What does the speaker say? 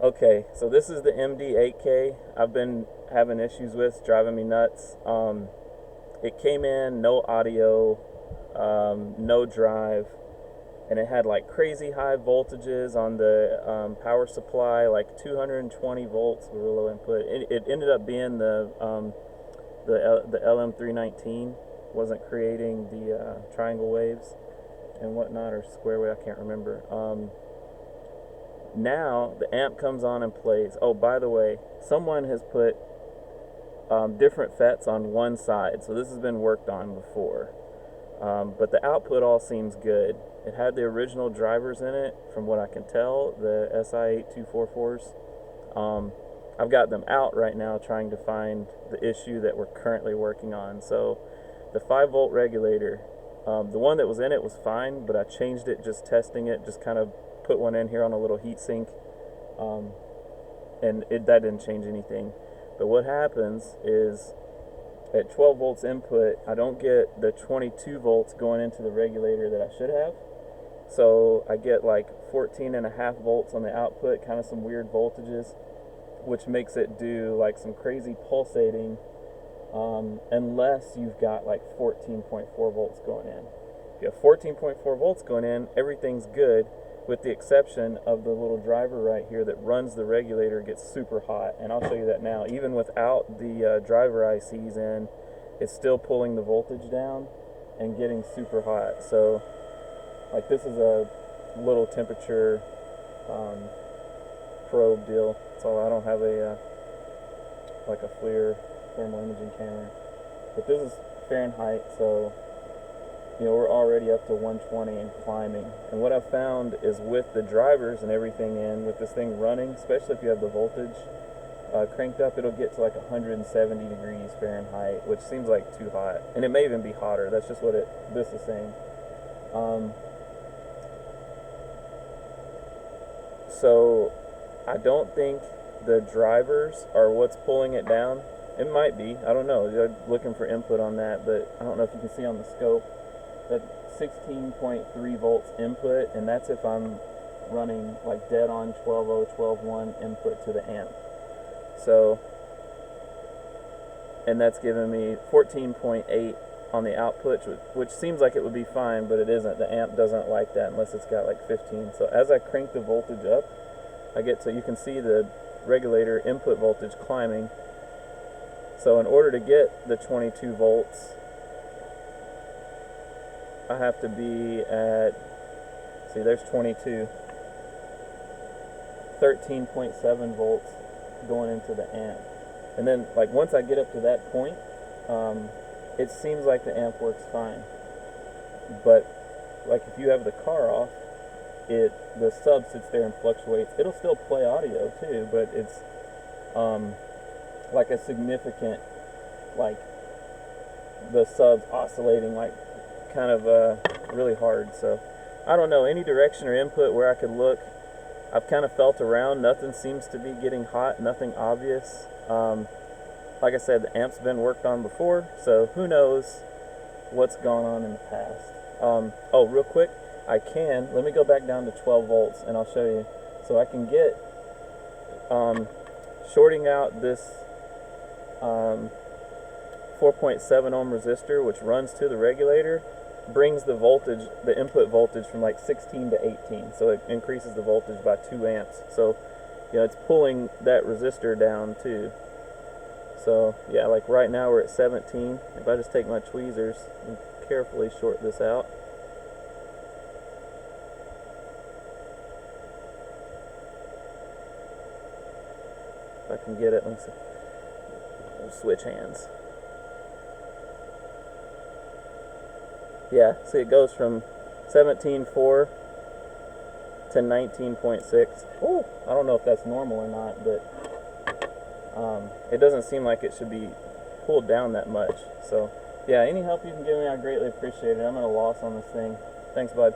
Okay, so this is the MD8K I've been having issues with, driving me nuts. It came in, no audio, no drive, and it had like crazy high voltages on the power supply, like 220 volts with low input. It ended up being the LM319 wasn't creating the triangle waves and whatnot, or square wave, I can't remember. Now the amp comes on and plays. Oh, by the way, someone has put different FETs on one side, so this has been worked on before. But the output all seems good. It had the original drivers in it, from what I can tell, the SI8244s. I've got them out right now trying to find the issue that we're currently working on. So the 5-volt regulator, the one that was in it was fine, but I changed it just testing it, just kind of put one in here on a little heat sink, and that didn't change anything. But what happens is at 12 volts input, I don't get the 22 volts going into the regulator that I should have. So I get like 14.5 volts on the output, kind of some weird voltages, which makes it do like some crazy pulsating, unless you've got like 14.4 volts going in. If you have 14.4 volts going in, everything's good, with the exception of the little driver right here that runs the regulator gets super hot, and I'll show you that now. Even without the driver ICs in, it's still pulling the voltage down and getting super hot. So like this is a little temperature probe deal. So I don't have a like a FLIR thermal imaging camera, but this is Fahrenheit, so you know, we're already up to 120 and climbing. And what I've found is with the drivers and everything in, with this thing running, especially if you have the voltage cranked up, it'll get to like 170 degrees Fahrenheit, which seems like too hot. And it may even be hotter. That's just what this is saying. So I don't think the drivers are what's pulling it down. It might be. I don't know. You're looking for input on that, but I don't know if you can see on the scope. That's 16.3 volts input, and that's if I'm running like dead on 12.0, 12.1 input to the amp. So, and that's giving me 14.8 on the output, which seems like it would be fine, but it isn't. The amp doesn't like that unless it's got like 15. So as I crank the voltage up, I get to, you can see the regulator input voltage climbing. So in order to get the 22 volts, I have to be at, see, there's 22, 13.7 volts going into the amp. And then like once I get up to that point, it seems like the amp works fine. But like if you have the car off, the sub sits there and fluctuates. It'll still play audio too, but it's like a significant, like the sub's oscillating like kind of really hard. So I don't know any direction or input where I could look. I've kind of felt around. Nothing seems to be getting hot, nothing obvious. Like I said, the amp's been worked on before, so who knows what's gone on in the past. Oh, real quick, let me go back down to 12 volts and I'll show you. So I can get, shorting out this 4.7 ohm resistor, which runs to the regulator, brings the voltage, the input voltage, from like 16 to 18. So it increases the voltage by 2 amps. So, you know, it's pulling that resistor down too. So, yeah, like right now we're at 17. If I just take my tweezers and carefully short this out, if I can get it, let's see. We'll switch hands. Yeah, see, it goes from 17.4 to 19.6. Oh, I don't know if that's normal or not, but it doesn't seem like it should be pulled down that much. So, yeah, any help you can give me, I greatly appreciate it. I'm at a loss on this thing. Thanks, bud.